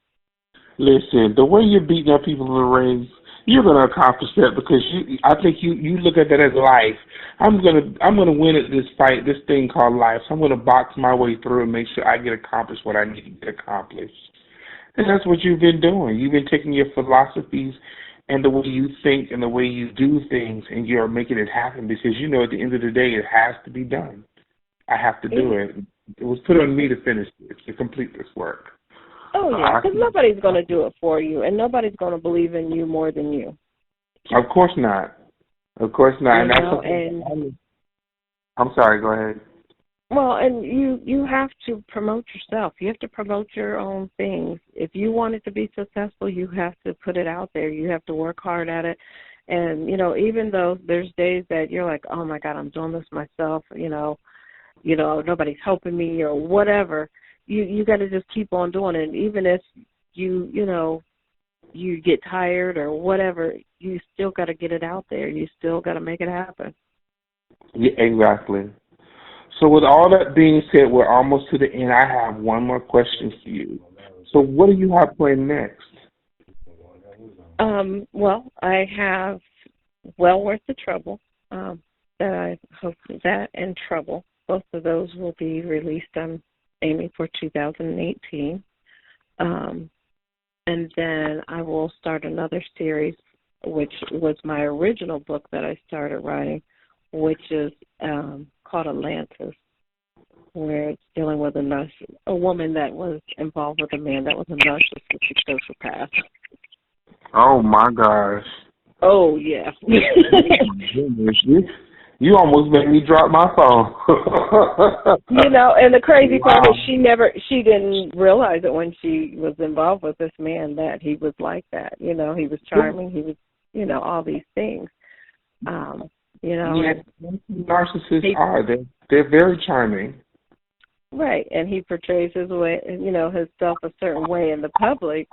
Listen, the way you're beating up people in the rings, you're going to accomplish that, because I think you look at that as life. I'm gonna win at this fight, this thing called life. So I'm going to box my way through and make sure I get accomplished what I need to get accomplished. And that's what you've been doing. You've been taking your philosophies and the way you think and the way you do things, and you're making it happen because you know at the end of the day it has to be done. I have to do it. It was put on me to finish it, to complete this work. Oh, yeah, because nobody's going to do it for you, and nobody's going to believe in you more than you. Of course not. Of course not. And I'm sorry, go ahead. Well, and you have to promote yourself. You have to promote your own things. If you want it to be successful, you have to put it out there. You have to work hard at it. And, even though there's days that you're like, oh, my God, I'm doing this myself, nobody's helping me or whatever, you got to just keep on doing it. Even if you get tired or whatever, you still got to get it out there. You still got to make it happen. Yeah, exactly. So with all that being said, we're almost to the end. I have one more question for you. So what do you have planned next? Well, I have Well Worth the Trouble. That I hope that and Trouble. Both of those will be released. I'm aiming for 2018. And then I will start another series, which was my original book that I started writing, which is called Atlantis, where it's dealing with a woman that was involved with a man that was a narcissistic sociopath. Oh, my gosh. Oh, yeah. You almost made me drop my phone. And the crazy part is she didn't realize it when she was involved with this man that he was like that. He was charming. He was, all these things. Narcissists are. They're very charming. Right, and he portrays his way, himself a certain way in the public,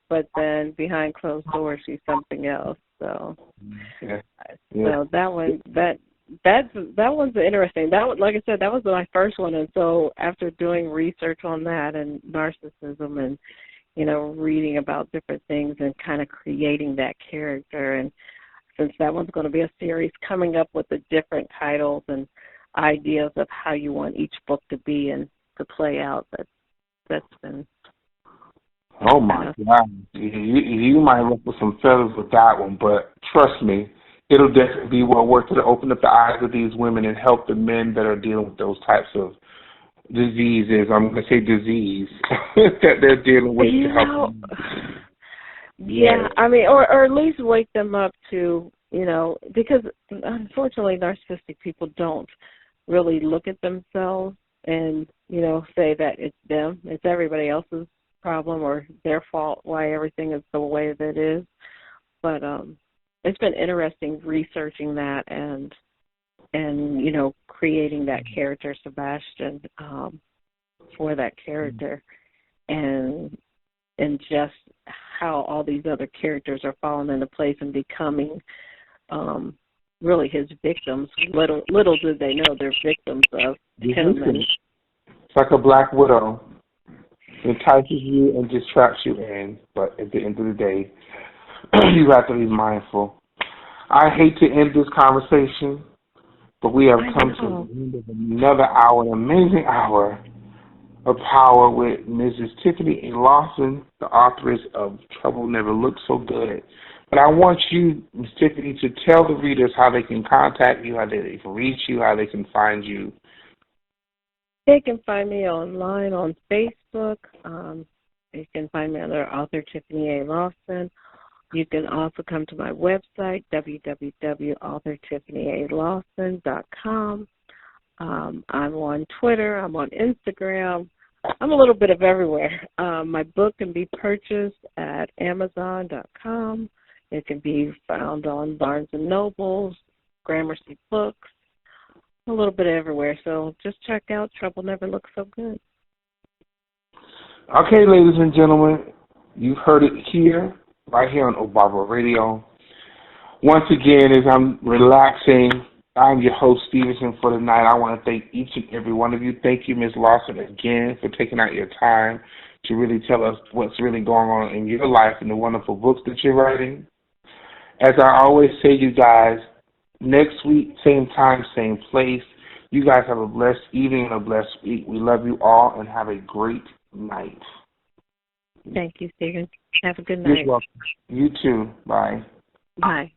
but then behind closed doors he's something else. So, so that one's interesting. That one, like I said, that was my first one, and so after doing research on that and narcissism and reading about different things and kind of creating that character, and since that one's going to be a series, coming up with the different titles and ideas of how you want each book to be and to play out. That's been. Oh my God! You might look for some feathers with that one, but trust me, it'll definitely be well worth it to open up the eyes of these women and help the men that are dealing with those types of diseases. I'm going to say disease that they're dealing with to help them. Yeah, I mean, or at least wake them up to, because unfortunately narcissistic people don't really look at themselves and, say that it's them. It's everybody else's problem or their fault why everything is the way that it is. But it's been interesting researching that and creating that character, Sebastian, for that character. And just how all these other characters are falling into place and becoming really his victims. Little did they know they're victims of him. It's like a black widow. It entices you and just traps you in, but at the end of the day, you have to be mindful. I hate to end this conversation, but we have come to the end of another hour, an amazing hour of power with Mrs. Tiffany Lawson, the authoress of Trouble Never Looked So Good. But I want you, Ms. Tiffany, to tell the readers how they can contact you, how they can reach you, how they can find you. They can find me online on Facebook. You can find me under author Tiffany A. Lawson. You can also come to my website, www.authortiffanyalawson.com. I'm on Twitter. I'm on Instagram. I'm a little bit of everywhere. My book can be purchased at Amazon.com. It can be found on Barnes & Nobles, Gramercy Books, a little bit everywhere. So just check out Trouble Never Looks So Good. Okay, ladies and gentlemen, you've heard it here, right here on Obaba Radio. Once again, as I'm relaxing, I'm your host, Stevenson, for the night. I want to thank each and every one of you. Thank you, Ms. Lawson, again, for taking out your time to really tell us what's really going on in your life and the wonderful books that you're writing. As I always say, you guys, next week, same time, same place. You guys have a blessed evening and a blessed week. We love you all and have a great night. Thank you, Stephen. Have a good You're night. welcome. You too. Bye. Bye.